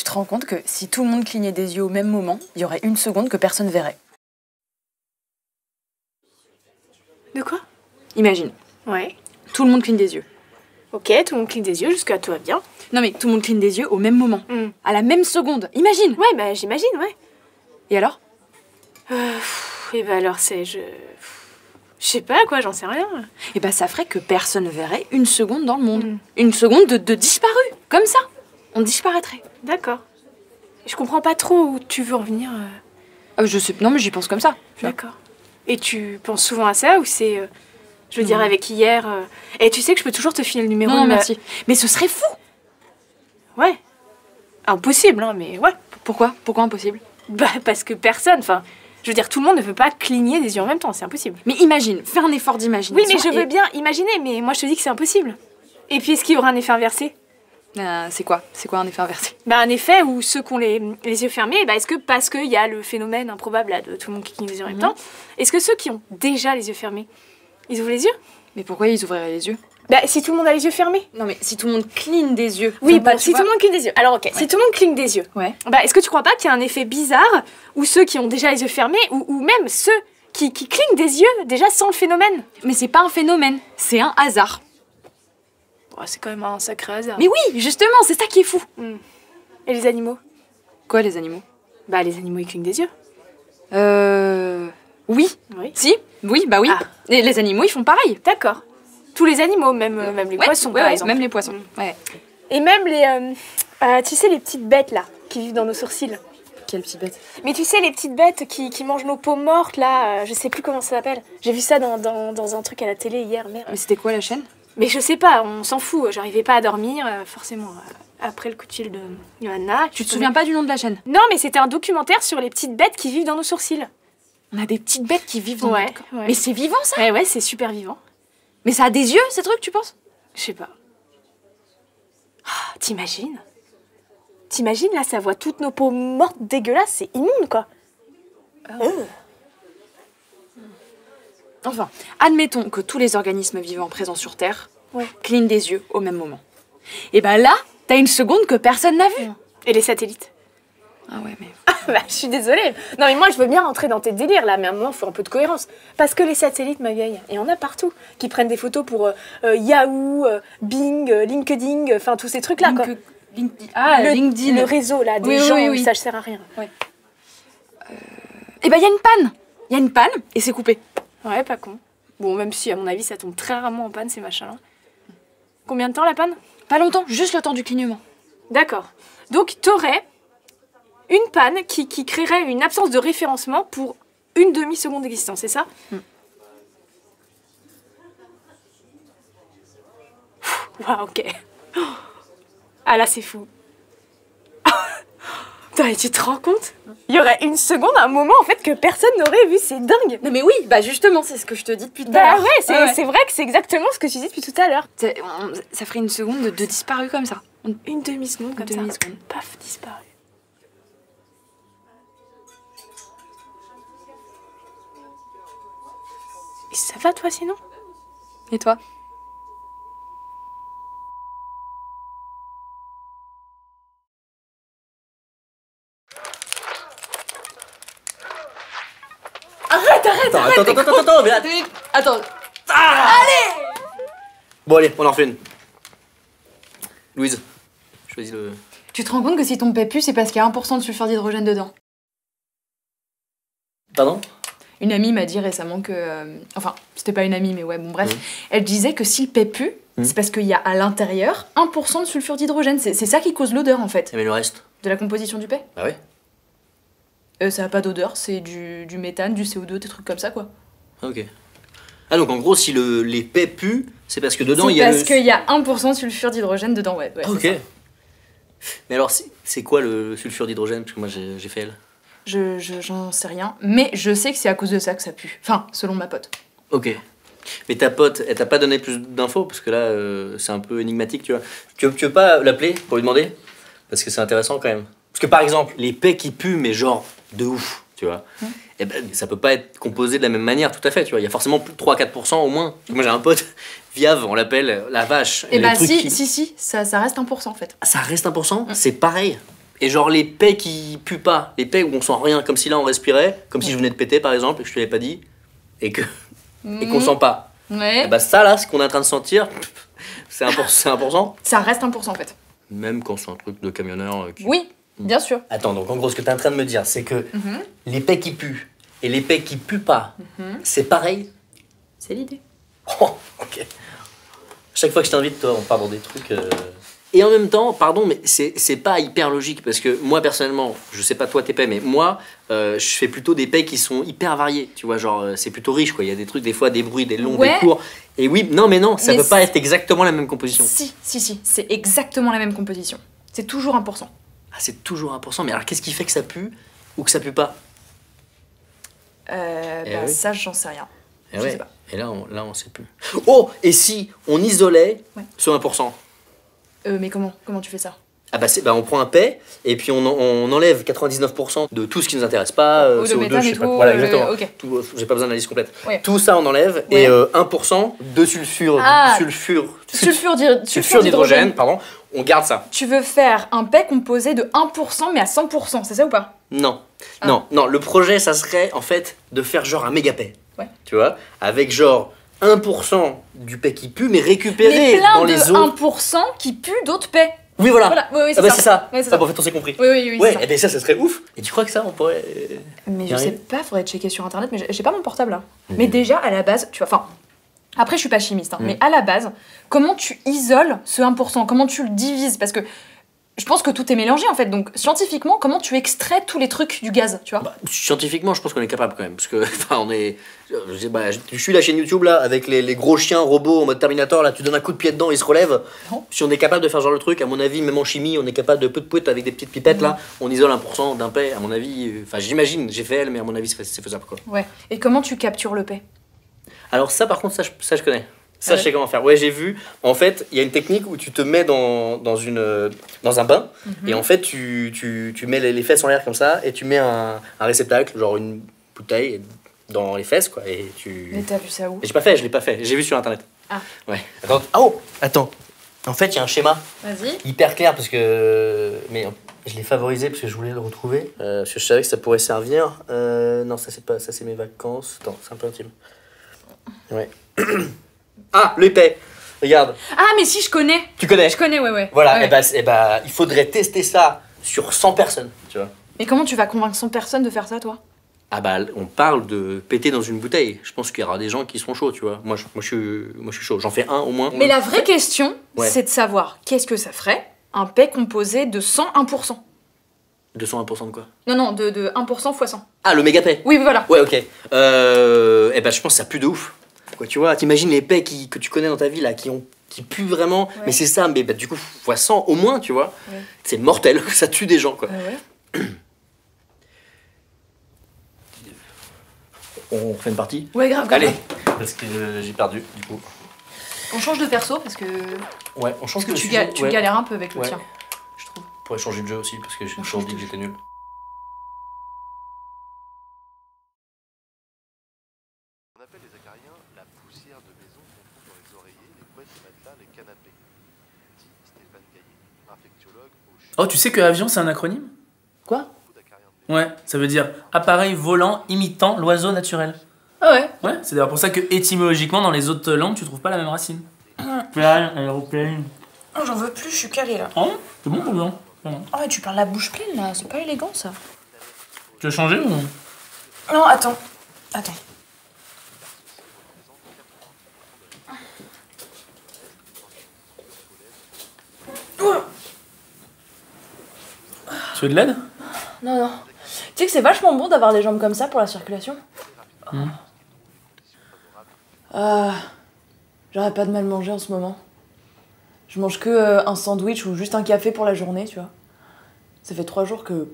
te rends compte que si tout le monde clignait des yeux au même moment, il y aurait une seconde que personne verrait. De quoi? Imagine, Ouais. tout le monde cligne des yeux. Ok, tout le monde cligne des yeux, jusqu'à tout va bien. Non mais tout le monde cligne des yeux au même moment, à la même seconde, imagine. Ouais, bah j'imagine, ouais. Et alors? Et bah alors je sais pas quoi, j'en sais rien. Eh ben ça ferait que personne verrait une seconde dans le monde. Une seconde de disparu, comme ça. On disparaîtrait. D'accord. Je comprends pas trop où tu veux en venir. Je sais, non mais j'y pense comme ça. D'accord. Et tu penses souvent à ça ou c'est... je veux dire, avec hier... Et tu sais que je peux toujours te filer le numéro Non, de ma... merci. Mais ce serait fou. Ouais. Impossible, hein, mais ouais. Pourquoi? Pourquoi impossible? Bah, parce que personne, enfin... Je veux dire, tout le monde ne peut pas cligner des yeux en même temps, c'est impossible. Mais imagine, fais un effort Oui, d'imagination. mais je veux bien imaginer, mais moi je te dis que c'est impossible. Et puis, est-ce qu'il y aura un effet inversé? C'est quoi? C'est quoi un effet inversé? Bah, un effet où ceux qui ont les yeux fermés, bah, est-ce que parce qu'il y a le phénomène improbable là, de tout le monde qui cligne des yeux en même temps, est-ce que ceux qui ont déjà les yeux fermés, ils ouvrent les yeux? Mais pourquoi ils ouvriraient les yeux? Bah, si tout le monde a les yeux fermés. Non mais si tout le monde cligne des yeux. Oui, enfin, bon, si tout le monde cligne des yeux. Alors, ok, si tout le monde cligne des yeux, Ouais. bah, est-ce que tu crois pas qu'il y a un effet bizarre où ceux qui ont déjà les yeux fermés, ou même ceux qui clignent des yeux déjà sans le phénomène? Mais c'est pas un phénomène, c'est un hasard. Oh, c'est quand même un sacré hasard. Mais oui, justement, c'est ça qui est fou. Et les animaux? Quoi les animaux? Bah, les animaux, ils clignent des yeux. Oui. Oui. Si? Oui, bah oui. Ah. Et les animaux, ils font pareil. D'accord. Tous les animaux, même les poissons, par exemple. Même les poissons. Ouais. Et même les... tu sais, les petites bêtes, là, qui vivent dans nos sourcils. Quelle petite bête. Mais tu sais, les petites bêtes qui mangent nos peaux mortes, là, je sais plus comment ça s'appelle. J'ai vu ça dans un truc à la télé hier, merde. Mais c'était quoi la chaîne? Mais je sais pas, on s'en fout. J'arrivais pas à dormir, forcément. Après le coup de fil de Johanna. Tu te souviens pas du nom de la chaîne? Non, mais c'était un documentaire sur les petites bêtes qui vivent dans nos sourcils. On a des petites bêtes qui vivent dans notre corps. Ouais. Mais c'est vivant ça? Ouais, c'est super vivant. Mais ça a des yeux ces trucs, tu penses? Je sais pas. Ah, t'imagines? T'imagines, là, ça voit toutes nos peaux mortes dégueulasses, c'est immonde, quoi. Enfin, admettons que tous les organismes vivants présents sur Terre clignent des yeux au même moment. Et ben là, t'as une seconde que personne n'a vue. Et les satellites? Ah ouais, mais... Bah, je suis désolée. Non, mais moi, je veux bien rentrer dans tes délires, là, mais à un moment, il faut un peu de cohérence. Parce que les satellites, ma vieille, et on a partout, qui prennent des photos pour Yahoo, Bing, LinkedIn, enfin, tous ces trucs-là, quoi. LinkedIn. Le réseau, là, des gens, ça ne sert à rien. Ouais. Et ben, il y a une panne. Il y a une panne, et c'est coupé. Ouais, pas con. Bon, même si, à mon avis, ça tombe très rarement en panne, ces machins-là. Combien de temps, la panne? Pas longtemps, juste le temps du clignement. D'accord. Donc, t'aurais une panne qui créerait une absence de référencement pour une demi-seconde d'existence, c'est ça? Waouh, ok. Ah là, c'est fou. Putain, tu te rends compte? Il y aurait une seconde, un moment, en fait, que personne n'aurait vu, c'est dingue. Non mais oui, bah justement, c'est ce que je te dis depuis tout à Bah l'heure. ouais, c'est vrai que c'est exactement ce que tu dis depuis tout à l'heure. Ça ferait une seconde de disparu comme ça. Une demi-seconde comme ça. Demi-seconde. Paf, disparu. Et ça va, toi, sinon? Et toi? Attends, mais Attends. Bon, allez, on en refait une. Louise, choisis le. Tu te rends compte que si ton PEPU, c'est parce qu'il y a 1% de sulfure d'hydrogène dedans? Pardon? Une amie m'a dit récemment que... enfin, c'était pas une amie, mais ouais, bon bref. Elle disait que si le PEPU, c'est parce qu'il y a à l'intérieur 1% de sulfure d'hydrogène. C'est ça qui cause l'odeur, en fait. Mais le reste? De la composition du PE. Bah ouais. Ça a pas d'odeur, c'est du méthane, du CO2, des trucs comme ça, quoi. Ok. Ah, donc en gros, si les pets puent, c'est parce que dedans il y a. C'est parce qu'il y a 1% de sulfure d'hydrogène dedans, ouais. Ah, ok. Mais alors, c'est quoi le sulfure d'hydrogène? Parce que moi j'ai fait L. J'en sais rien, mais je sais que c'est à cause de ça que ça pue. Enfin, selon ma pote. Ok. Mais ta pote, elle t'a pas donné plus d'infos? Parce que là, c'est un peu énigmatique, tu vois. Tu veux pas l'appeler pour lui demander? Parce que c'est intéressant quand même. Parce que par exemple, les pets qui puent, mais genre de ouf, tu vois. Eh ben, ça peut pas être composé de la même manière, tout à fait, tu vois. Il y a forcément plus de 3-4% au moins. Moi j'ai un pote, Viave, on l'appelle la vache. Et bah Les trucs si, ça reste 1% en fait. Ça reste 1%? C'est pareil. Et genre les paix qui puent pas, les paix où on sent rien, comme si là on respirait, comme si je venais de péter par exemple, et que je te l'avais pas dit, et qu'on sent pas. Ouais. Et bah ça là, ce qu'on est en train de sentir, c'est 1%. Ça reste 1% en fait. Même quand c'est un truc de camionneur. Oui, bien sûr. Attends, donc en gros, ce que tu es en train de me dire, c'est que les paix qui puent et les paix qui puent pas, c'est pareil. C'est l'idée. Oh, ok. Chaque fois que je t'invite, toi, on parle dans des trucs. Et en même temps, pardon, mais c'est pas hyper logique parce que moi, personnellement, je sais pas toi tes paix, mais moi, je fais plutôt des paix qui sont hyper variés. Tu vois, genre, c'est plutôt riche, quoi. Il y a des trucs, des fois, des bruits, des longs, des courts. Et oui, non, mais non, ça Mais peut pas être exactement la même composition. Si, c'est exactement la même composition. C'est toujours 1%. Ah, c'est toujours 1%, mais alors qu'est-ce qui fait que ça pue ou que ça pue pas? Oui. Ça, j'en sais rien. Et Je ouais. sais pas. Et là, on sait plus. Oh, et si on isolait ce 1%? Mais comment tu fais ça? Ah bah, on prend un paix et puis on enlève 99% de tout ce qui nous intéresse pas, de CO2, méthane je et sais pas. tout, Voilà, exactement. ok. J'ai pas besoin de la liste complète. Ouais. Tout ça on enlève Ouais. et 1% de sulfure d'hydrogène, pardon, on garde ça. Tu veux faire un paix composé de 1% mais à 100%, c'est ça ou pas? Non. Ah. Non, le projet ça serait en fait de faire genre un méga paix. Ouais. Tu vois, avec genre 1% du paix qui pue mais récupéré Mais plein dans de les autres. 1% qui pue d'autres paix. Oui, voilà. Oui, Ah bah c'est ça. Ouais, c'est Ah ça. bah en fait on s'est compris. Oui, Ouais, c'est ça. et ben ça serait ouf. Et tu crois que ça on pourrait. Mais y je sais arriver pas, faudrait checker sur internet, mais j'ai pas mon portable là. Mais déjà, à la base, tu vois, enfin, après je suis pas chimiste, hein, mais à la base, comment tu isoles ce 1%? Comment tu le divises? Parce que je pense que tout est mélangé en fait, donc scientifiquement, comment tu extrais tous les trucs du gaz, tu vois? Bah, scientifiquement, je pense qu'on est capable quand même. Parce que, enfin, on est. Je suis la chaîne YouTube là, avec les gros chiens robots en mode Terminator, là, tu donnes un coup de pied dedans, ils se relèvent. Non. Si on est capable de faire ce genre de truc, à mon avis, même en chimie, on est capable de pout avec des petites pipettes là, on isole 1% d'un paix, à mon avis. Enfin, j'imagine, j'ai fait elle, mais à mon avis, c'est faisable quoi. Ouais. Et comment tu captures le paix? Alors, ça, par contre, ça je connais. Ça, Ah ouais. je sais comment faire. Ouais, j'ai vu. En fait, il y a une technique où tu te mets dans un bain et en fait, tu mets les fesses en l'air comme ça et tu mets un réceptacle, genre une bouteille, dans les fesses quoi. Et tu. Mais t'as vu ça où? Mais j'ai pas fait, je l'ai pas fait. J'ai vu sur internet. Ah. Ouais. Attends. Oh attends. En fait, il y a un schéma Vas-y. hyper clair parce que. Mais je l'ai favorisé parce que je voulais le retrouver. Parce que je savais que ça pourrait servir. Non, ça c'est pas. Ça c'est mes vacances. Attends, c'est un peu intime. Ouais. Ah, le paix. Regarde. Ah, mais si, je connais. Tu connais? Je connais, ouais. Voilà, Ouais. et bah, il faudrait tester ça sur 100 personnes, tu vois. Mais comment tu vas convaincre 100 personnes de faire ça, toi? Ah bah, on parle de péter dans une bouteille. Je pense qu'il y aura des gens qui seront chauds, tu vois. Moi, je suis chaud. J'en fais un au moins. Mais la vraie question, Ouais. c'est de savoir qu'est-ce que ça ferait un paix composé de 101%. 201% de quoi? Non, de 1% fois 100. Ah, le méga paix. Oui, voilà. Ouais, ok. Et bah, je pense que ça pue de ouf. Quoi, tu vois, t'imagines les paix que tu connais dans ta vie, là, qui puent vraiment. Ouais. Mais c'est ça, mais bah, du coup, fois 100 au moins, tu vois. Ouais. C'est mortel, ça tue des gens, quoi. Ouais. On refait une partie? Ouais, grave. Allez, parce que j'ai perdu, du coup. On change de perso parce que Ouais, on change que le tu sujet. Ouais. galères un peu avec le Ouais. tien, je trouve. On pourrait changer de jeu aussi, parce que j'ai toujours dit que j'étais nul. On appelle les acariens la poussière de maison qu'on trouve dans les oreillers, les couettes, les matelas, les canapés. Dit Stéphane Gaillet, infectiologue au CHU. Oh, tu sais que avion, c'est un acronyme? Quoi? Beaucoup d'acariens de maison. Ouais, ça veut dire appareil volant imitant l'oiseau naturel. Ah ouais. Ouais, c'est d'ailleurs pour ça que étymologiquement, dans les autres langues, tu trouves pas la même racine. Plane, aéroplane. Oh, j'en veux plus, je suis calée là. Oh, c'est bon ou bien? Oh, mais tu parles la bouche pleine là, c'est pas élégant ça. Tu veux changer ou? Non, attends. Tu veux de l'aide? Non. Tu sais que c'est vachement bon d'avoir les jambes comme ça pour la circulation. J'aurais pas de mal manger en ce moment. Je mange que un sandwich ou juste un café pour la journée, tu vois. Ça fait 3 jours que...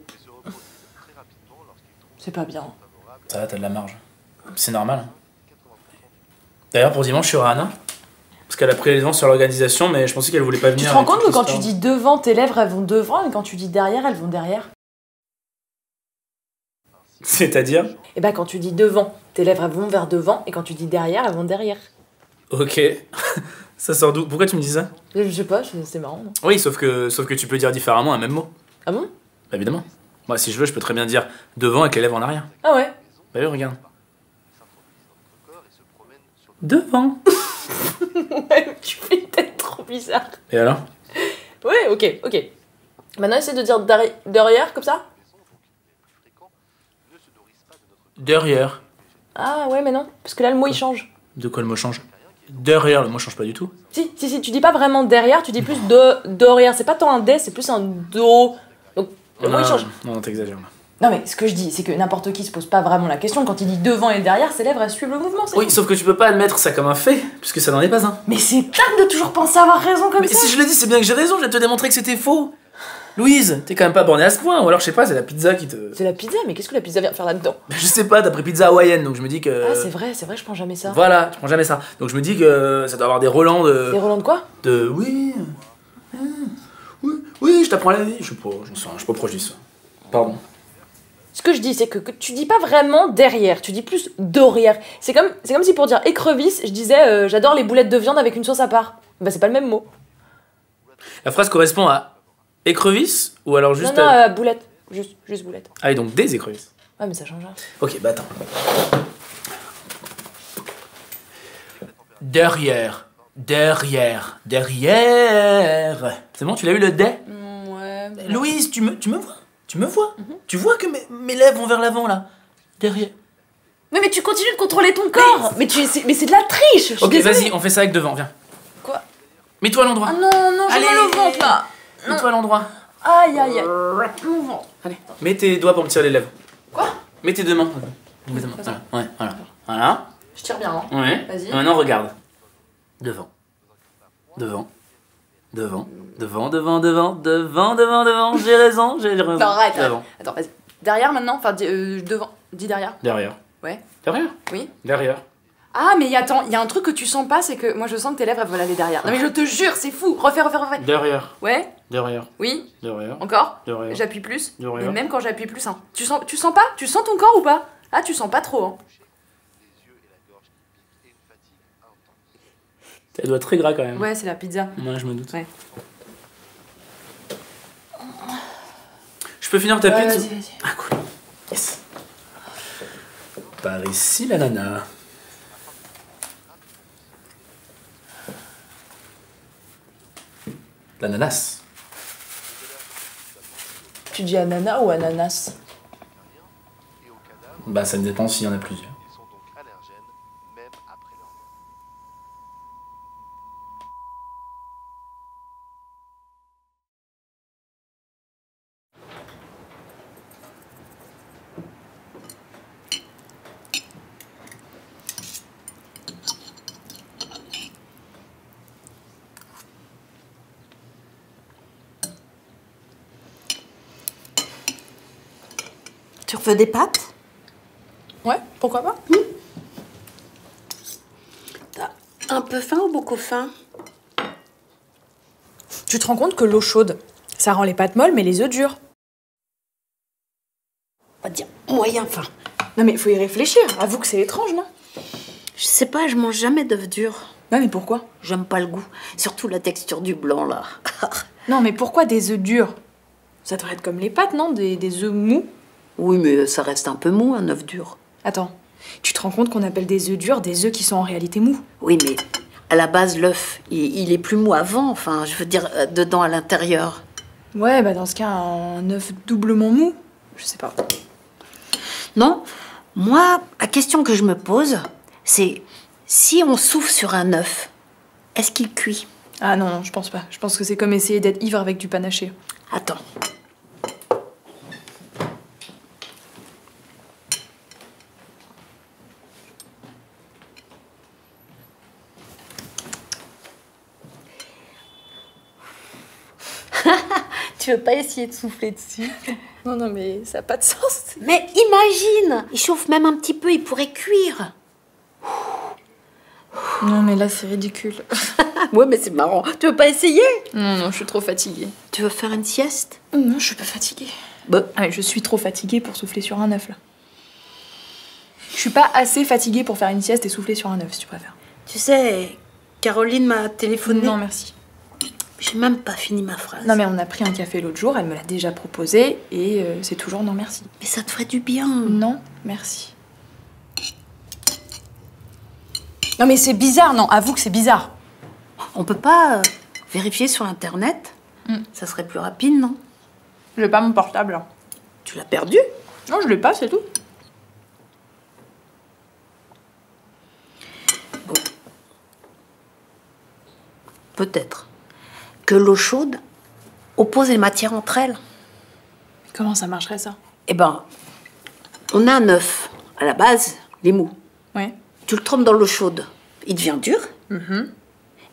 C'est pas bien. Ça va, t'as de la marge. C'est normal. Hein. D'ailleurs, pour dimanche, il y aura Anna. Parce qu'elle a pris les devants sur l'organisation, mais je pensais qu'elle voulait pas venir. Tu te rends avec compte toute que quand tu l'histoire. dis devant, tes lèvres elles vont devant, et quand tu dis derrière, elles vont derrière? C'est-à-dire? Et bah quand tu dis devant, tes lèvres elles vont vers devant, et quand tu dis derrière, elles vont derrière. Ok. Ça sort d'où? Pourquoi tu me dis ça? Je sais pas, c'est marrant, non? Oui, sauf que tu peux dire différemment un même mot. Ah bon? Bah, évidemment. Moi, si je veux, je peux très bien dire devant avec les lèvres en arrière. Ah ouais. Bah oui, regarde. Corps et se promène sur le Devant. Ouais, tu fais une tête trop bizarre. Et alors? Ouais, ok. Maintenant, essaie de dire derrière, comme ça. fréquent ne se nourrissent pas de notre Derrière. Ah ouais, mais non, parce que là, le mot, il change. De quoi le mot change? Derrière, le mot change pas du tout. Si, tu dis pas vraiment derrière, tu dis plus derrière. C'est pas tant un dé, c'est plus un do. Donc, le mot, il change. Non, t'exagères. Non, mais ce que je dis, c'est que n'importe qui se pose pas vraiment la question. Quand il dit devant et derrière, ses lèvres, elles suivent le mouvement. Oui, sauf que tu peux pas admettre ça comme un fait, puisque ça n'en est pas un. Mais c'est dingue de toujours penser avoir raison comme Mais ça. si je le dis, c'est bien que j'ai raison, je viens de te démontrer que c'était faux. Louise, t'es quand même pas bornée à ce point, ou alors je sais pas, c'est la pizza qui te... C'est la pizza, mais qu'est-ce que la pizza vient faire là-dedans? Je sais pas, t'as pris pizza hawaïenne, donc je me dis que... Ah, c'est vrai, je prends jamais ça. Voilà, je prends jamais ça. Donc je me dis que ça doit avoir des relents de... Des Roland de quoi? De... Oui... Oui, je t'apprends la vie. Je sais pas, j'en sais rien, je sais pas pourquoi je dis ça. Pardon. Ce que je dis, c'est que tu dis pas vraiment derrière, tu dis plus derrière. C'est comme si pour dire écrevisse, je disais j'adore les boulettes de viande avec une sauce à part. Bah, c'est pas le même mot. La phrase correspond à écrevisse, ou alors juste... Non, boulette. Juste boulette. Ah oui, donc des écrevisses. Ouais, mais ça change rien. Ok, bah attends. Derrière. C'est bon, tu l'as eu le dé? Ouais. Louise, tu me vois? Tu me vois? Tu vois que mes lèvres vont vers l'avant, là? Derrière. Mais tu continues de contrôler ton corps. Mais c'est de la triche. Je suis Ok, désolée. vas-y, on fait ça avec devant, viens. Quoi? Mets-toi à l'endroit. Ah non, j'ai Allez. mal au ventre là. Mets-toi à l'endroit. Aïe. Mon ventre. Allez. Mets tes doigts pour me tirer les lèvres. Quoi? Mets tes deux mains. Mets tes mains. Voilà. Ouais, voilà. Voilà. Je tire bien, hein. Ouais. Vas-y. Maintenant, regarde. Devant. J'ai raison. Non, arrête. Devant. Attends, vas-y. Derrière maintenant. Enfin, devant. Dis derrière. Derrière. Ouais. Derrière. Oui. Derrière. Ah, mais attends, il y a un truc que tu sens pas, c'est que moi je sens que tes lèvres elles veulent aller derrière. Non, mais je te jure, c'est fou. Refais. Derrière. Ouais. Derrière. Oui. Derrière. Encore. Derrière. J'appuie plus. Derrière. Mais même quand j'appuie plus, hein. Tu sens pas? Tu sens ton corps ou pas? Ah, tu sens pas trop, hein. les yeux et la gorge qui piquent et une fatigue intense. T'as les doigts très gras quand même. Ouais, c'est la pizza. Ouais, je me doute. Ouais. Je peux finir ta Ouais, pizza? vas-y. Ah, cool. Yes. Par ici, la nana. L'ananas. Tu dis ananas ou ananas? Et au cadavre, Bah, ça dépend s'il y en a plusieurs. ils sont donc allergènes même après leur mort. Tu veux des pâtes? Ouais, pourquoi pas? T'as un peu faim ou beaucoup faim? Tu te rends compte que l'eau chaude, ça rend les pâtes molles, mais les œufs durs. On va dire moyen faim. Non mais faut y réfléchir, avoue que c'est étrange, non? Je sais pas, je mange jamais d'œufs durs. Non mais pourquoi? J'aime pas le goût. Surtout la texture du blanc, là. Non mais pourquoi des œufs durs? Ça devrait être comme les pâtes, non? Des œufs mous? Oui, mais ça reste un peu mou, un œuf dur. Attends, tu te rends compte qu'on appelle des œufs durs des œufs qui sont en réalité mous? Oui, mais à la base, l'œuf, il est plus mou avant. Enfin, je veux dire, dedans, à l'intérieur. Ouais, bah dans ce cas, un œuf doublement mou? Je sais pas. Non, moi, la question que je me pose, c'est si on souffle sur un œuf, est-ce qu'il cuit? Ah non, je pense pas. Je pense que c'est comme essayer d'être ivre avec du panaché. Attends. Tu veux pas essayer de souffler dessus? Non, mais ça a pas de sens. Mais imagine! Il chauffe même un petit peu, il pourrait cuire. Non mais là c'est ridicule. Ouais, mais c'est marrant. Tu veux pas essayer? Non, je suis trop fatiguée. Tu veux faire une sieste? Non, je suis pas fatiguée. Bah, Ah, je suis trop fatiguée pour souffler sur un œuf là. Je suis pas assez fatiguée pour faire une sieste et souffler sur un œuf si tu préfères. tu sais, Caroline m'a téléphoné. Non merci. J'ai même pas fini ma phrase. Non mais on a pris un café l'autre jour, elle me l'a déjà proposé et c'est toujours non merci. Mais ça te ferait du bien. Non, merci. Non mais c'est bizarre, non, avoue que c'est bizarre. On peut pas vérifier sur internet? Ça serait plus rapide, non? J'ai pas mon portable. Tu l'as perdu? Non, je l'ai pas, c'est tout. Bon. Peut-être que l'eau chaude oppose les matières entre elles. Comment ça marcherait ça? Eh ben, on a un œuf. À la base, il est mou. Ouais. Tu le trempes dans l'eau chaude, il devient dur.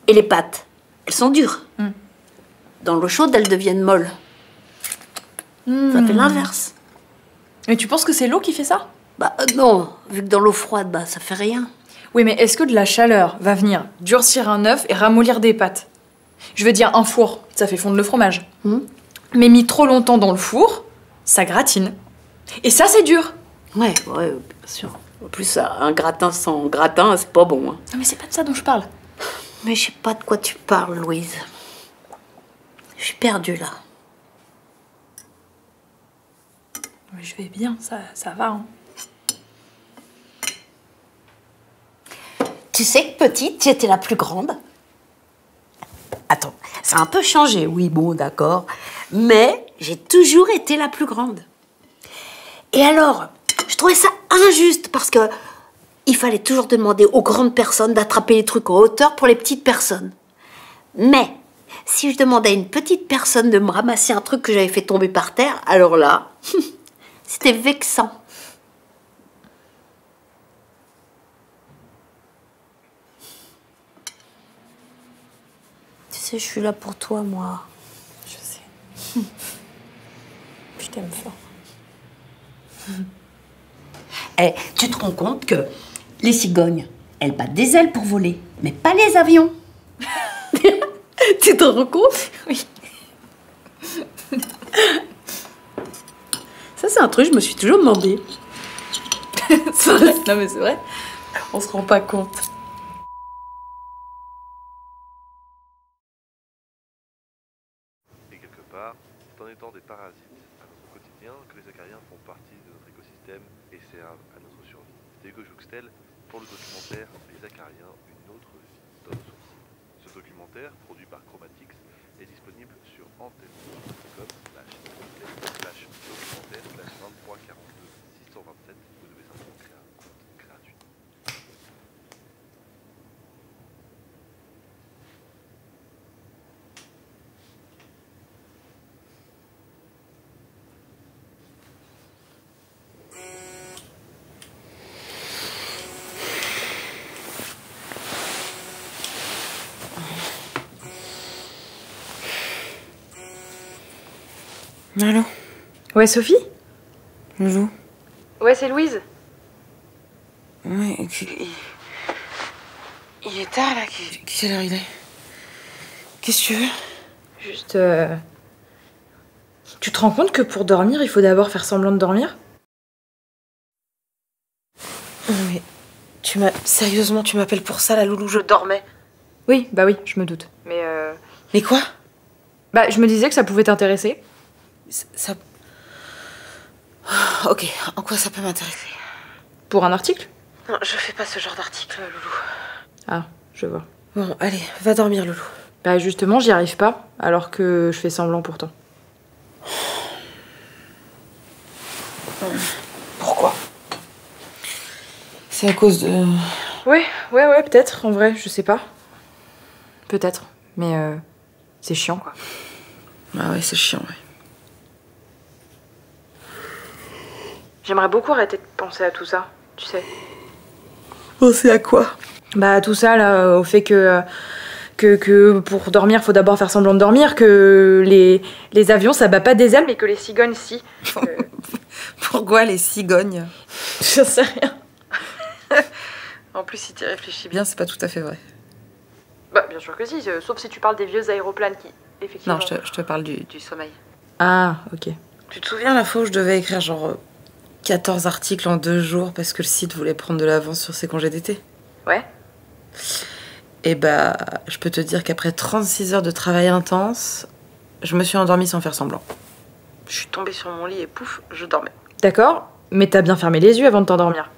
Et les pâtes, elles sont dures. Dans l'eau chaude, elles deviennent molles. Ça fait l'inverse. Mais tu penses que c'est l'eau qui fait ça? Bah non, vu que dans l'eau froide, bah ça fait rien. Oui, mais est-ce que de la chaleur va venir durcir un œuf et ramollir des pâtes? Je veux dire, un four, ça fait fondre le fromage. Mais mis trop longtemps dans le four, ça gratine. Et ça, c'est dur. Ouais, bien sûr. En plus, un gratin sans gratin, c'est pas bon. Hein. Non, mais c'est pas de ça dont je parle. Mais je sais pas de quoi tu parles, Louise. Je suis perdue, là. Mais je vais bien, ça va. Hein. Tu sais que petite, tu étais la plus grande. Attends, ça a un peu changé, oui, bon, d'accord. Mais j'ai toujours été la plus grande. Et alors, je trouvais ça injuste parce que il fallait toujours demander aux grandes personnes d'attraper les trucs en hauteur pour les petites personnes. Mais si je demandais à une petite personne de me ramasser un truc que j'avais fait tomber par terre, alors là, c'était vexant. Tu sais, je suis là pour toi, moi. Je sais. Je t'aime fort. Eh, tu te rends compte que les cigognes, elles battent des ailes pour voler, mais pas les avions. Tu te rends compte? Oui. Ça, c'est un truc, je me suis toujours demandé. Non, mais c'est vrai. On se rend pas compte. Et quelque part, c'est en étant des parasites à notre quotidien que les acariens font partie de notre écosystème et servent à notre survie. C'est Hugo Juxtel pour le documentaire Les acariens, une autre vie dans nos sources. Ce documentaire, produit par Chromatics, est disponible sur antenne.com/documentaire/2342 627. Vous devez simplement créer un compte gratuit. Allô? Ouais, Sophie? Loulou? Ouais, c'est Louise. Ouais, il est tard là, quelle heure il est? Qu'est-ce que tu veux? Juste, tu te rends compte que pour dormir, il faut d'abord faire semblant de dormir? Non mais, sérieusement, tu m'appelles pour ça, la Loulou, je dormais. Oui, bah oui, je me doute. Mais quoi? Bah, je me disais que ça pouvait t'intéresser. Ça... Ok, en quoi ça peut m'intéresser? Pour un article? Non, je fais pas ce genre d'article, Loulou. Ah, je vois. Bon, allez, va dormir, Loulou. Bah justement, j'y arrive pas, alors que je fais semblant pourtant. Pourquoi? C'est à cause de... Ouais, peut-être, en vrai, je sais pas. Peut-être, mais c'est chiant, quoi. Ah ouais, c'est chiant, ouais. J'aimerais beaucoup arrêter de penser à tout ça, tu sais. Penser à quoi? Bah tout ça, là, au fait que pour dormir, faut d'abord faire semblant de dormir, que les avions, ça bat pas des ailes, mais que les cigognes, si. Pourquoi les cigognes? J'en sais rien. En plus, si t'y réfléchis bien. Bien, c'est pas tout à fait vrai. Bah bien sûr que si, sauf si tu parles des vieux aéroplanes qui, effectivement... Non, je te parle du sommeil. Ah, ok. Tu te souviens la fois où je devais écrire genre 14 articles en 2 jours parce que le site voulait prendre de l'avance sur ses congés d'été? Ouais. Et bah, je peux te dire qu'après 36 heures de travail intense, je me suis endormie sans faire semblant. Je suis tombée sur mon lit et pouf, je dormais. D'accord, mais t'as bien fermé les yeux avant de t'endormir.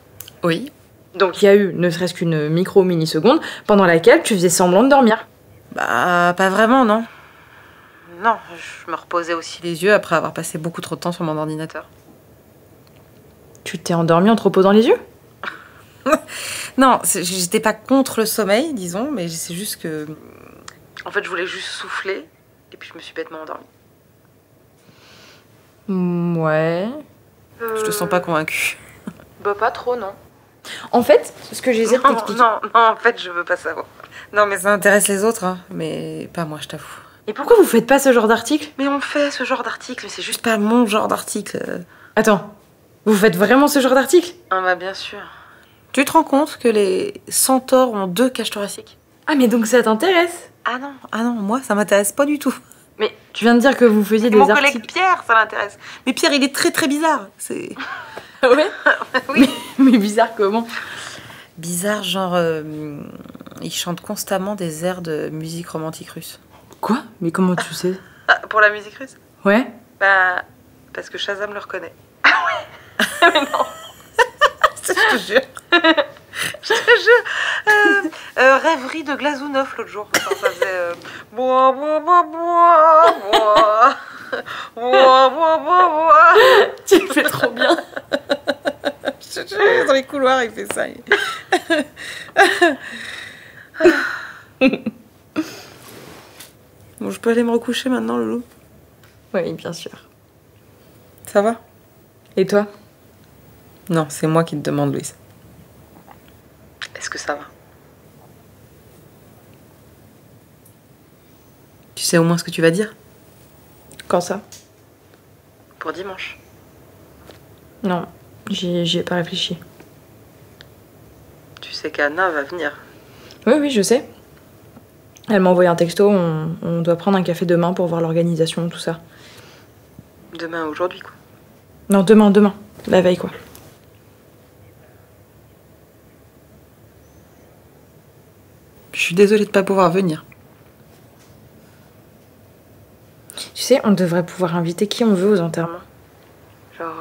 Oui. Donc il y a eu ne serait-ce qu'une micro-milliseconde pendant laquelle tu faisais semblant de dormir. Bah, pas vraiment, non. Non, je me reposais aussi les yeux après avoir passé beaucoup trop de temps sur mon ordinateur. Tu t'es endormie en te reposant les yeux? Non, j'étais pas contre le sommeil, disons, mais c'est juste que... En fait, je voulais juste souffler, et puis je me suis bêtement endormie. Ouais. Je te sens pas convaincue. Bah pas trop, non. En fait, ce que j'essaie de t'expliquer... Non, en fait, je veux pas savoir. Non, mais ça intéresse les autres, hein, mais pas moi, je t'avoue. Et pourquoi vous faites pas ce genre d'article? Mais on fait ce genre d'article, mais c'est juste pas mon genre d'article. Attends, vous faites vraiment ce genre d'article? Ah bah bien sûr. Tu te rends compte que les centaures ont 2 cages thoraciques? Ah mais donc ça t'intéresse? Ah non, moi ça m'intéresse pas du tout. Mais tu viens de dire que vous faisiez des Mon articles... collègue Pierre, ça l'intéresse. Mais Pierre, il est très très bizarre. C'est... Ouais. Oui. Mais bizarre comment? Bizarre, genre... il chante constamment des airs de musique romantique russe. Quoi? Mais comment tu sais? Ah, pour la musique russe? Ouais. Bah... Parce que Shazam le reconnaît. Ah ouais. Mais non. Je te jure. Je te jure. Rêverie de Glazounov l'autre jour. Enfin, ça faisait... Bois, bois, bois, bois, bois. Bois, bois, bois, bois. Tu le fais trop bien. Je te jure, dans les couloirs, il fait ça. Bon, je peux aller me recoucher maintenant, Loulou? Oui, bien sûr. Ça va? Et toi? Non, c'est moi qui te demande, Louise. Est-ce que ça va? Tu sais au moins ce que tu vas dire? Quand ça? Pour dimanche. Non, j'y ai pas réfléchi. Tu sais qu'Anna va venir. Oui, je sais. Elle m'a envoyé un texto, on doit prendre un café demain pour voir l'organisation, tout ça. Demain, aujourd'hui, quoi. Non, demain. La veille, quoi. Je suis désolée de pas pouvoir venir. Tu sais, on devrait pouvoir inviter qui on veut aux enterrements. Genre,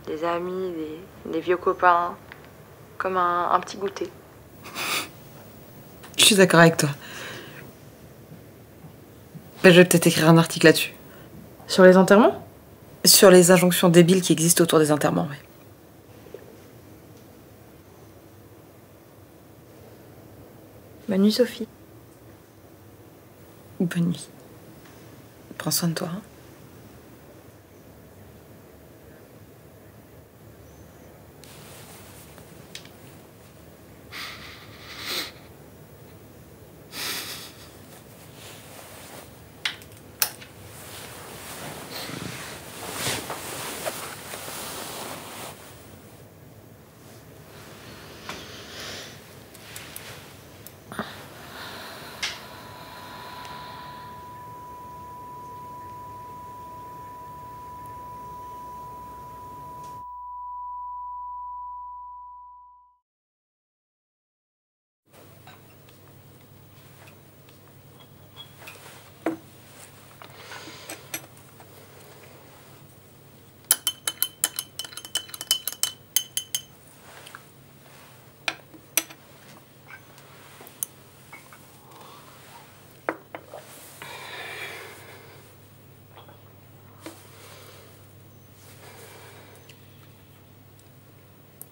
des amis, des vieux copains. Comme un petit goûter. Je suis d'accord avec toi. Ben, je vais peut-être écrire un article là-dessus. Sur les enterrements? Sur les injonctions débiles qui existent autour des enterrements, oui. Bonne nuit, Sophie. Bonne nuit. Prends soin de toi. Hein.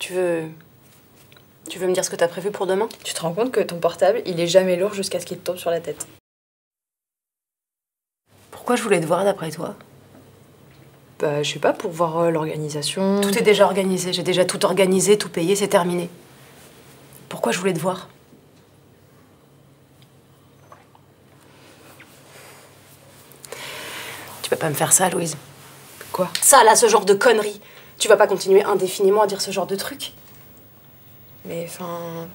Tu veux me dire ce que t'as prévu pour demain? Tu te rends compte que ton portable, il est jamais lourd jusqu'à ce qu'il te tombe sur la tête. Pourquoi je voulais te voir d'après toi? Bah, je sais pas, pour voir l'organisation... Tout est déjà organisé, j'ai déjà tout organisé, tout payé, c'est terminé. Pourquoi je voulais te voir? Tu peux pas me faire ça, Louise. Quoi? Ça, là, ce genre de conneries. Tu vas pas continuer indéfiniment à dire ce genre de trucs. Mais enfin...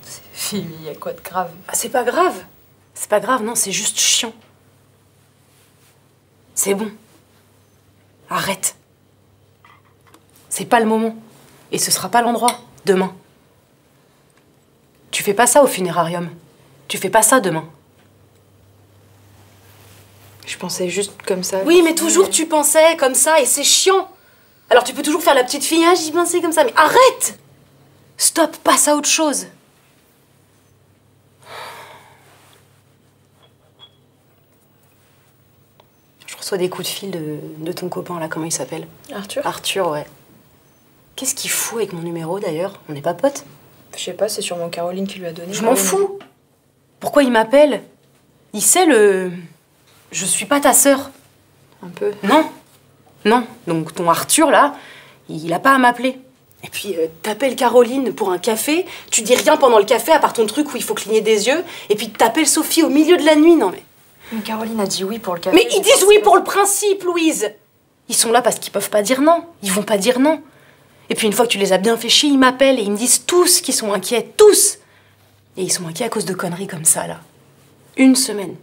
Il y a quoi de grave? Ah, c'est pas grave. C'est pas grave, non, c'est juste chiant. C'est bon. Arrête. C'est pas le moment. Et ce sera pas l'endroit, demain. Tu fais pas ça au funérarium. Tu fais pas ça demain. Je pensais juste comme ça. Oui, mais toujours tu pensais comme ça et c'est chiant. Alors tu peux toujours faire la petite fille, ah, j'y pensais comme ça, mais arrête! Stop, passe à autre chose. Je reçois des coups de fil de ton copain là, comment il s'appelle? Arthur? Arthur, ouais. Qu'est-ce qu'il fout avec mon numéro d'ailleurs? On n'est pas potes? Je sais pas, c'est sûrement Caroline qui lui a donné. Je m'en fous. Pourquoi il m'appelle? Il sait le... Je suis pas ta sœur. Un peu. Non. Non. Donc ton Arthur, là, il a pas à m'appeler. Et puis, t'appelles Caroline pour un café, tu dis rien pendant le café, à part ton truc où il faut cligner des yeux, et puis t'appelles Sophie au milieu de la nuit, non mais... Mais Caroline a dit oui pour le café. Mais ils disent oui pour le principe, Louise. Ils sont là parce qu'ils peuvent pas dire non. Ils vont pas dire non. Et puis une fois que tu les as bien fait chier, ils m'appellent et ils me disent tous qu'ils sont inquiets, tous. Et ils sont inquiets à cause de conneries comme ça, là. Une semaine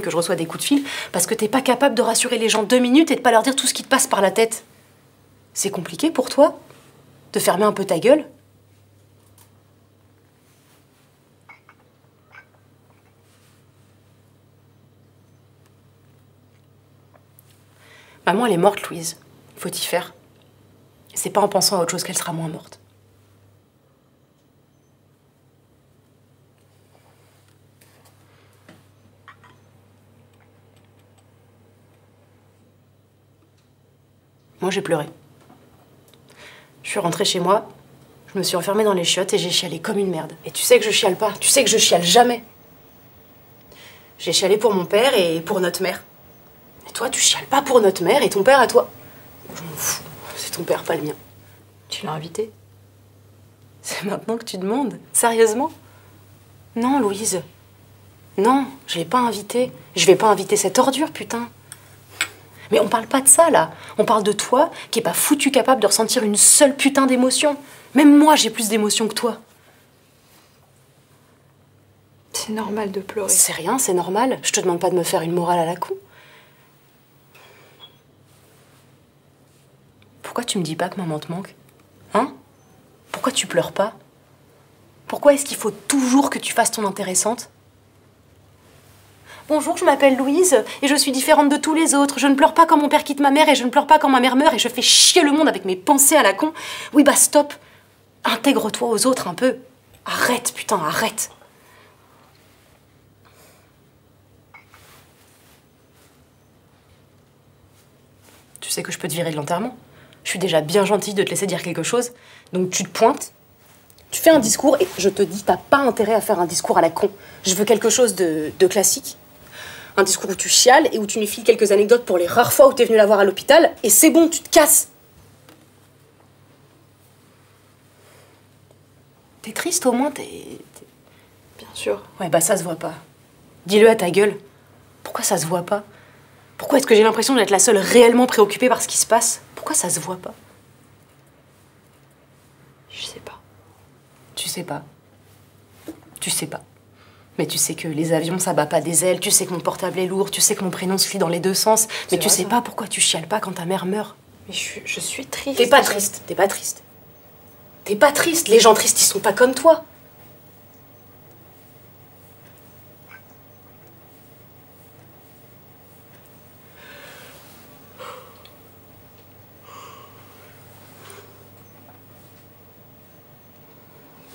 que je reçois des coups de fil parce que t'es pas capable de rassurer les gens 2 minutes et de pas leur dire tout ce qui te passe par la tête. C'est compliqué pour toi de fermer un peu ta gueule? Maman, elle est morte, Louise. Faut y faire. C'est pas en pensant à autre chose qu'elle sera moins morte. Moi, j'ai pleuré. Je suis rentrée chez moi, je me suis enfermée dans les chiottes et j'ai chialé comme une merde. Et tu sais que je chiale pas, tu sais que je chiale jamais. J'ai chialé pour mon père et pour notre mère. Et toi, tu chiales pas pour notre mère et ton père à toi. Je m'en fous, c'est ton père, pas le mien. Tu l'as invité? C'est maintenant que tu demandes? Sérieusement? Non, Louise. Non, je l'ai pas invité. Je vais pas inviter cette ordure, putain. Mais on parle pas de ça, là. On parle de toi, qui est pas foutu capable de ressentir une seule putain d'émotion. Même moi, j'ai plus d'émotions que toi. C'est normal de pleurer. C'est rien, c'est normal. Je te demande pas de me faire une morale à la con. Pourquoi tu me dis pas que maman te manque? Hein? Pourquoi tu pleures pas? Pourquoi est-ce qu'il faut toujours que tu fasses ton intéressante? Bonjour, je m'appelle Louise et je suis différente de tous les autres. Je ne pleure pas quand mon père quitte ma mère et je ne pleure pas quand ma mère meurt et je fais chier le monde avec mes pensées à la con. Oui, bah stop. Intègre-toi aux autres un peu. Arrête, putain, arrête. Tu sais que je peux te virer de l'enterrement. Je suis déjà bien gentille de te laisser dire quelque chose. Donc tu te pointes, tu fais un discours et je te dis, t'as pas intérêt à faire un discours à la con. Je veux quelque chose de classique. Un discours où tu chiales et où tu nous files quelques anecdotes pour les rares fois où t'es venu la voir à l'hôpital. Et c'est bon, tu te casses. T'es triste au moins, Bien sûr. Ouais, bah ça se voit pas. Dis-le à ta gueule. Pourquoi ça se voit pas? Pourquoi est-ce que j'ai l'impression d'être la seule réellement préoccupée par ce qui se passe? Pourquoi ça se voit pas? Je sais pas. Tu sais pas. Tu sais pas. Mais tu sais que les avions, ça bat pas des ailes. Tu sais que mon portable est lourd. Tu sais que mon prénom se lit dans les 2 sens. Mais tu sais pas pourquoi tu chiales pas quand ta mère meurt. Mais je suis triste. T'es pas triste. T'es pas triste. T'es pas triste. Les gens tristes, ils sont pas comme toi.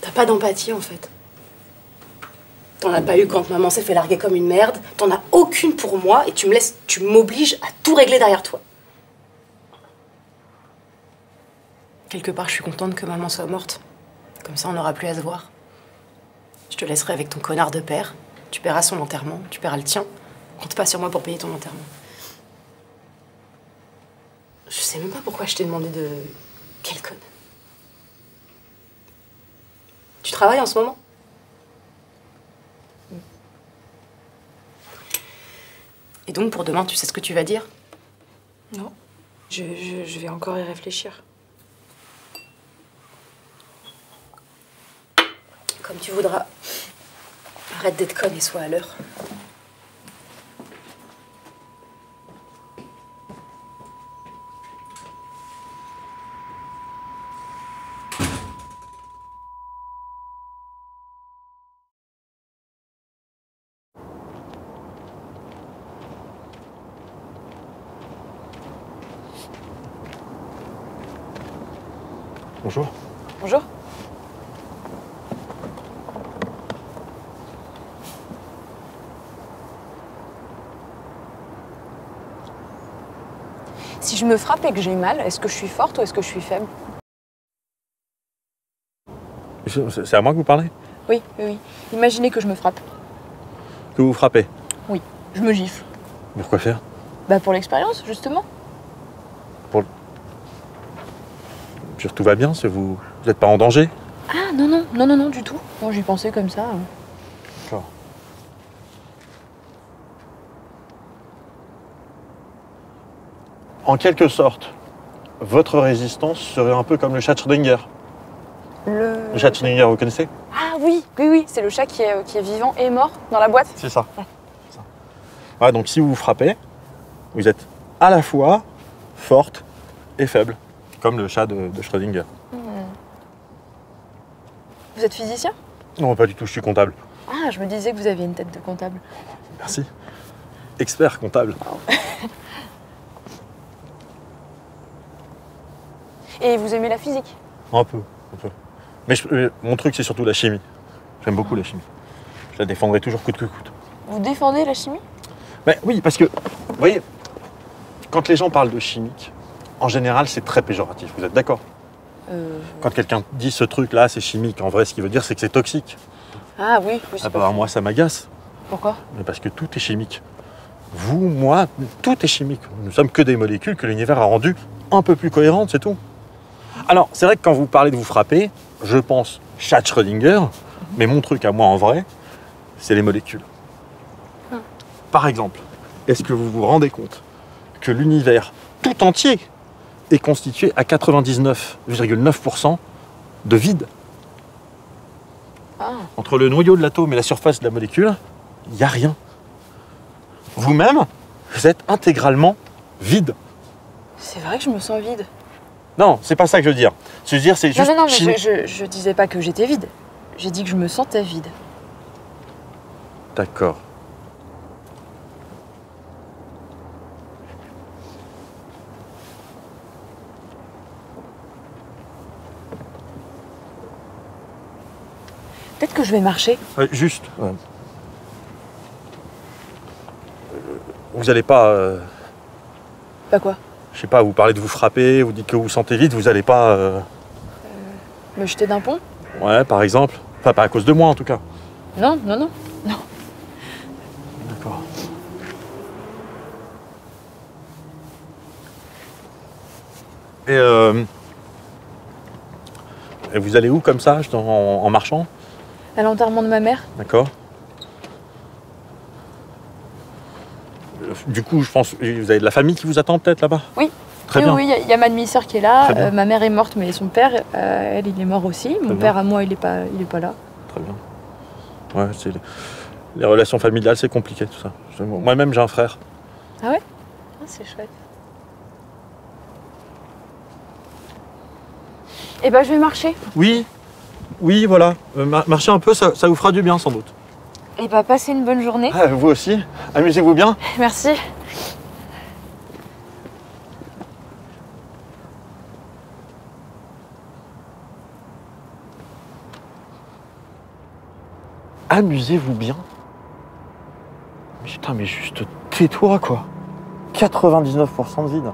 T'as pas d'empathie, en fait. T'en as pas eu quand maman s'est fait larguer comme une merde. T'en as aucune pour moi et tu m'obliges à tout régler derrière toi. Quelque part, je suis contente que maman soit morte. Comme ça, on n'aura plus à se voir. Je te laisserai avec ton connard de père. Tu paieras son enterrement, tu paieras le tien. Compte pas sur moi pour payer ton enterrement. Je sais même pas pourquoi je t'ai demandé de... Quelle conne. Tu travailles en ce moment? Et donc, pour demain, tu sais ce que tu vas dire? Non. Je vais encore y réfléchir. Comme tu voudras. Arrête d'être conne et sois à l'heure. Bonjour. Bonjour. Si je me frappe et que j'ai mal, est-ce que je suis forte ou est-ce que je suis faible? C'est à moi que vous parlez? Oui, oui, oui. Imaginez que je me frappe. Que vous frappez? Oui, je me gifle. Pourquoi faire? Bah pour l'expérience, justement. Puis tout va bien, vous n'êtes pas en danger? Ah non, non, non, non, non, du tout. Bon, j'y pensais comme ça. D'accord. En quelque sorte, votre résistance serait un peu comme le chat de Schrödinger. Le chat de Schrödinger, vous connaissez? Ah oui, oui, oui, c'est le chat qui est vivant et mort dans la boîte. C'est ça. Ouais, donc si vous vous frappez, vous êtes à la fois forte et faible, comme le chat de Schrödinger. Vous êtes physicien? Non, pas du tout, je suis comptable. Ah, je me disais que vous aviez une tête de comptable. Merci. Expert comptable. Et vous aimez la physique? Un peu. Mais mon truc, c'est surtout la chimie. J'aime beaucoup la chimie. Je la défendrai toujours coûte que coûte. Vous défendez la chimie? Ben, oui, parce que, vous voyez, quand les gens parlent de chimique, en général, c'est très péjoratif. Vous êtes d'accord? Quand quelqu'un dit ce truc-là, c'est chimique, en vrai, ce qu'il veut dire, c'est que c'est toxique. Ah oui, oui. Ah bah, moi, ça m'agace. Pourquoi? Mais parce que tout est chimique. Vous, moi, tout est chimique. Nous ne sommes que des molécules que l'univers a rendues un peu plus cohérentes, c'est tout. Alors, c'est vrai que quand vous parlez de vous frapper, je pense chat de Schrödinger, mais mon truc à moi, en vrai, c'est les molécules. Par exemple, est-ce que vous vous rendez compte que l'univers tout entier est constitué à 99,9% de vide? Entre le noyau de l'atome et la surface de la molécule, il n'y a rien. Vous-même, vous êtes intégralement vide. C'est vrai que je me sens vide. Non, c'est pas ça que je veux dire. Ce que je veux dire, c'est juste... Non, mais je disais pas que j'étais vide. J'ai dit que je me sentais vide. D'accord. Peut-être que je vais marcher. Juste. Vous n'allez pas... Pas quoi? Je sais pas, vous parlez de vous frapper, vous dites que vous vous sentez vide, vous n'allez pas... Me jeter d'un pont? Ouais, par exemple. Enfin, pas à cause de moi, en tout cas. Non, non, non. Non. D'accord. Et vous allez où comme ça, en marchant? À l'enterrement de ma mère. D'accord. Du coup, je pense, vous avez de la famille qui vous attend peut-être là-bas? Oui. Très bien. Oui, il y a ma demi-sœur qui est là. Ma mère est morte, mais son père, elle, il est mort aussi. Mon père, à moi, il est pas là. Très bien. Ouais, les relations familiales, c'est compliqué tout ça. Moi-même, j'ai un frère. Ah ouais? Ah, c'est chouette. Eh ben, je vais marcher. Oui, voilà. Marchez un peu, ça vous fera du bien sans doute. Eh ben, passez une bonne journée. Ah, vous aussi. Amusez-vous bien. Merci. Amusez-vous bien. Mais putain, mais juste tais-toi, quoi. 99% de vide.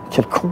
Quel con.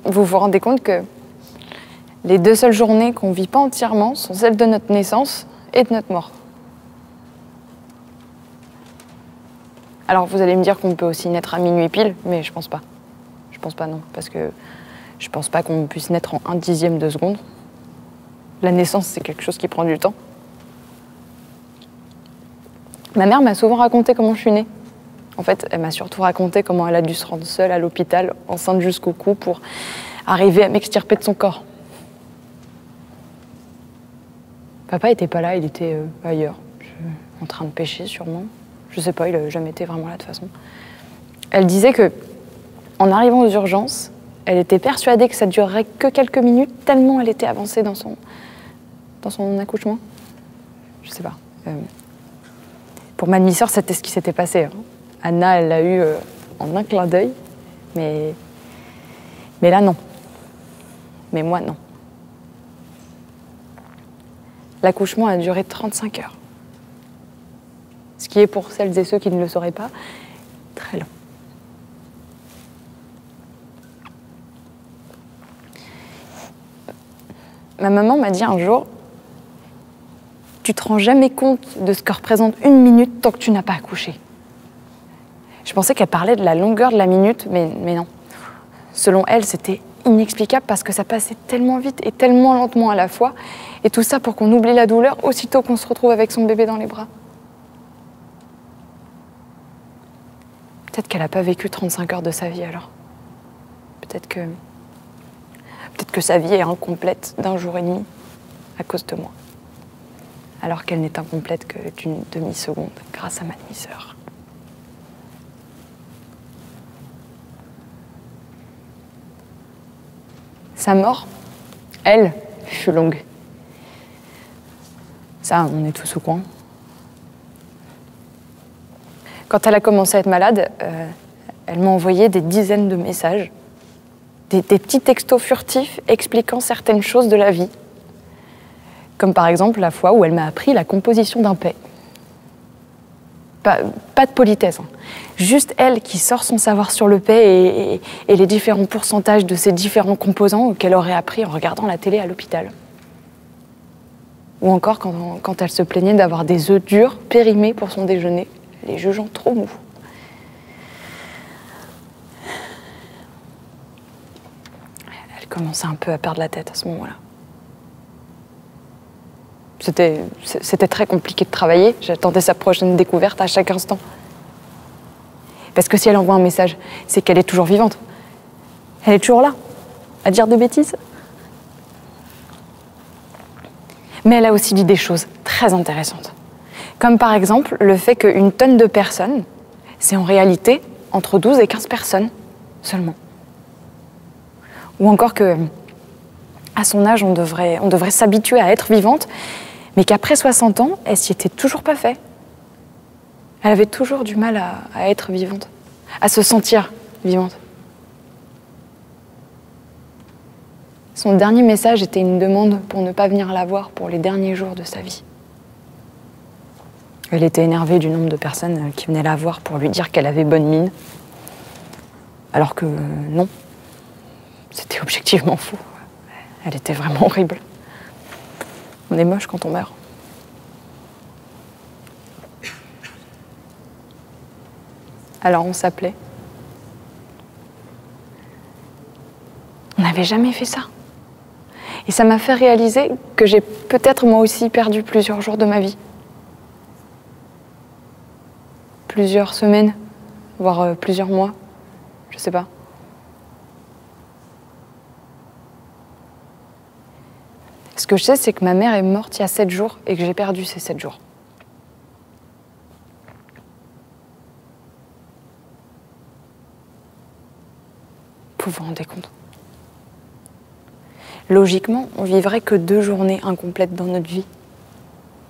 Vous vous rendez compte que Les 2 seules journées qu'on vit pas entièrement sont celles de notre naissance et de notre mort. Alors vous allez me dire qu'on peut aussi naître à minuit pile, mais je pense pas. Je pense pas non, parce que je pense pas qu'on puisse naître en 1/10 de seconde. La naissance, c'est quelque chose qui prend du temps. Ma mère m'a souvent raconté comment je suis née. En fait, elle m'a surtout raconté comment elle a dû se rendre seule à l'hôpital, enceinte jusqu'au cou, pour arriver à m'extirper de son corps. Papa était pas là, il était ailleurs, en train de pêcher sûrement. Je sais pas, il a jamais été vraiment là de toute façon. Elle disait que, en arrivant aux urgences, elle était persuadée que ça durerait que quelques minutes, tellement elle était avancée dans son accouchement. Je sais pas. Pour ma demi-sœur, c'était ce qui s'était passé. Hein. Anna, elle l'a eu en un clin d'œil, mais là, non. Mais moi, non. L'accouchement a duré 35 heures. Ce qui est, pour celles et ceux qui ne le sauraient pas, très long. Ma maman m'a dit un jour, tu te rends jamais compte de ce que représente une minute tant que tu n'as pas accouché. Je pensais qu'elle parlait de la longueur de la minute, mais non. Selon elle, c'était inexplicable parce que ça passait tellement vite et tellement lentement à la fois. Et tout ça pour qu'on oublie la douleur aussitôt qu'on se retrouve avec son bébé dans les bras. Peut-être qu'elle n'a pas vécu 35 heures de sa vie alors. Peut-être que sa vie est incomplète d'un jour et demi à cause de moi. Alors qu'elle n'est incomplète que d'une demi-seconde grâce à ma demi-sœur. Sa mort, elle, fut longue. Ça, on est tous au courant. Quand elle a commencé à être malade, elle m'a envoyé des dizaines de messages, des petits textos furtifs expliquant certaines choses de la vie. Comme par exemple la fois où elle m'a appris la composition d'un paix. Pas de politesse, hein. Juste elle qui sort son savoir sur le paix et les différents pourcentages de ses différents composants qu'elle aurait appris en regardant la télé à l'hôpital. Ou encore quand elle se plaignait d'avoir des œufs durs périmés pour son déjeuner, les jugeant trop mous. Elle commençait un peu à perdre la tête à ce moment-là. C'était très compliqué de travailler. J'attendais sa prochaine découverte à chaque instant. Parce que si elle envoie un message, c'est qu'elle est toujours vivante. Elle est toujours là, à dire des bêtises. Mais elle a aussi dit des choses très intéressantes. Comme par exemple le fait qu'une tonne de personnes, c'est en réalité entre 12 et 15 personnes seulement. Ou encore que, à son âge, on devrait s'habituer à être vivante, mais qu'après 60 ans, elle s'y était toujours pas fait. Elle avait toujours du mal à être vivante, à se sentir vivante. Son dernier message était une demande pour ne pas venir la voir pour les derniers jours de sa vie. Elle était énervée du nombre de personnes qui venaient la voir pour lui dire qu'elle avait bonne mine. Alors que non, c'était objectivement faux. Elle était vraiment horrible. On est moche quand on meurt. Alors on s'appelait. On n'avait jamais fait ça. Et ça m'a fait réaliser que j'ai peut-être moi aussi perdu plusieurs jours de ma vie. Plusieurs semaines, voire plusieurs mois, je sais pas. Ce que je sais, c'est que ma mère est morte il y a 7 jours et que j'ai perdu ces 7 jours. Vous vous rendez compte? Logiquement, on vivrait que 2 journées incomplètes dans notre vie,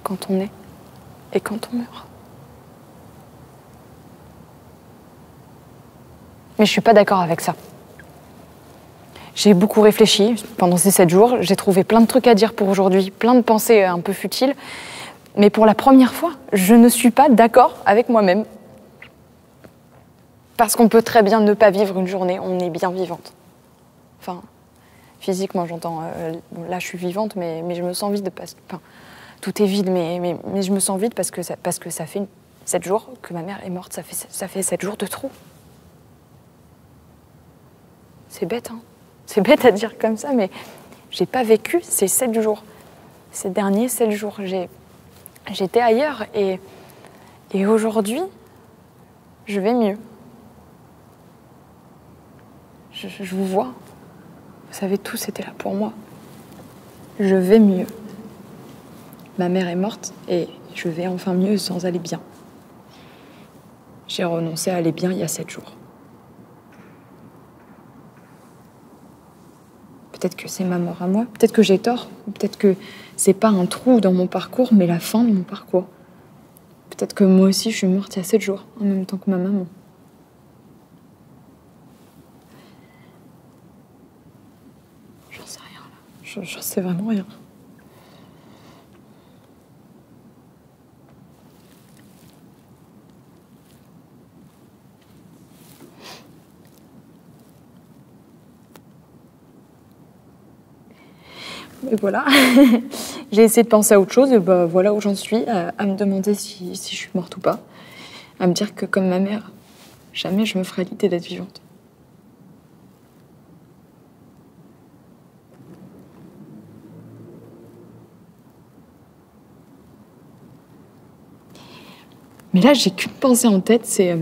quand on est et quand on meurt. Mais je suis pas d'accord avec ça. J'ai beaucoup réfléchi pendant ces 7 jours, j'ai trouvé plein de trucs à dire pour aujourd'hui, plein de pensées un peu futiles, mais pour la première fois, je ne suis pas d'accord avec moi-même. Parce qu'on peut très bien ne pas vivre une journée, on est bien vivante. Enfin, Physiquement, j'entends. Bon, là, je suis vivante, mais je me sens vide. Enfin, tout est vide, mais je me sens vide parce que ça fait 7 jours que ma mère est morte. Ça fait 7 jours de trop. C'est bête, hein. C'est bête à dire comme ça, mais j'ai pas vécu ces 7 jours. Ces derniers 7 jours. J'étais ailleurs et aujourd'hui, je vais mieux. Je vous vois. Vous savez, tous étaient là pour moi. Je vais mieux. Ma mère est morte et je vais enfin mieux sans aller bien. J'ai renoncé à aller bien il y a 7 jours. Peut-être que c'est ma mort à moi, peut-être que j'ai tort, peut-être que c'est pas un trou dans mon parcours, mais la fin de mon parcours. Peut-être que moi aussi je suis morte il y a 7 jours, en même temps que ma maman. J'en sais rien là, j'en sais vraiment rien. Et voilà, j'ai essayé de penser à autre chose, et bah, voilà où j'en suis, à me demander si je suis morte ou pas. À me dire que comme ma mère, jamais je me ferai l'idée d'être vivante. Mais là, j'ai qu'une pensée en tête, c'est...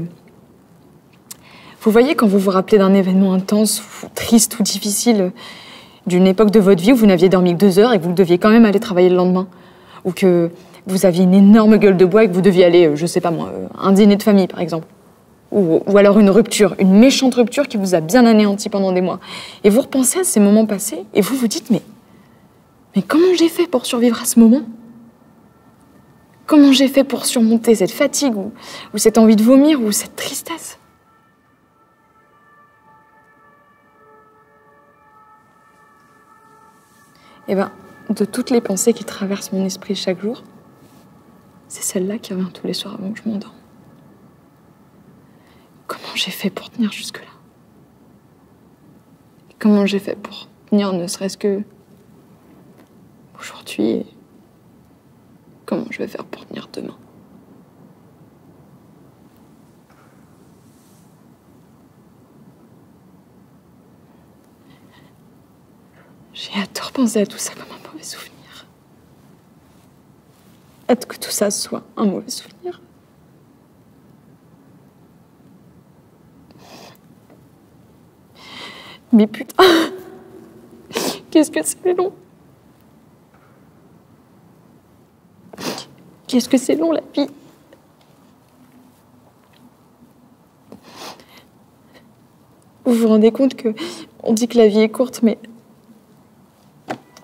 Vous voyez, quand vous vous rappelez d'un événement intense, ou triste ou difficile, d'une époque de votre vie où vous n'aviez dormi que 2 heures et que vous deviez quand même aller travailler le lendemain. Ou que vous aviez une énorme gueule de bois et que vous deviez aller, je sais pas moi, un dîner de famille par exemple. Ou alors une rupture, une méchante rupture qui vous a bien anéanti pendant des mois. Et vous repensez à ces moments passés et vous vous dites, mais comment j'ai fait pour survivre à ce moment ? Comment j'ai fait pour surmonter cette fatigue ou cette envie de vomir ou cette tristesse ? Eh bien, de toutes les pensées qui traversent mon esprit chaque jour, c'est celle-là qui revient tous les soirs avant que je m'endorme. Comment j'ai fait pour tenir jusque-là ? Comment j'ai fait pour tenir ne serait-ce que aujourd'hui et comment je vais faire pour tenir demain ? J'ai à tort pensé à tout ça comme un mauvais souvenir. Hâte que tout ça soit un mauvais souvenir. Mais putain, qu'est-ce que c'est long. Qu'est-ce que c'est long la vie. Vous vous rendez compte que on dit que la vie est courte, mais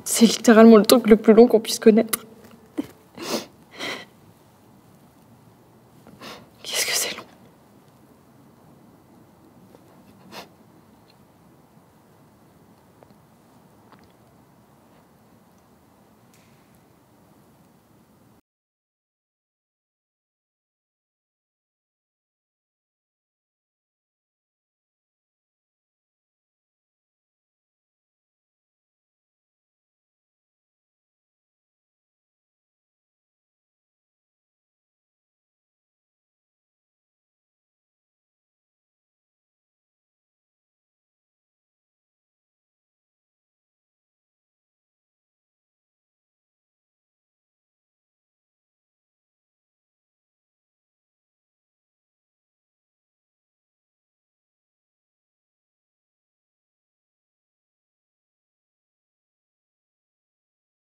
c'est littéralement le truc le plus long qu'on puisse connaître.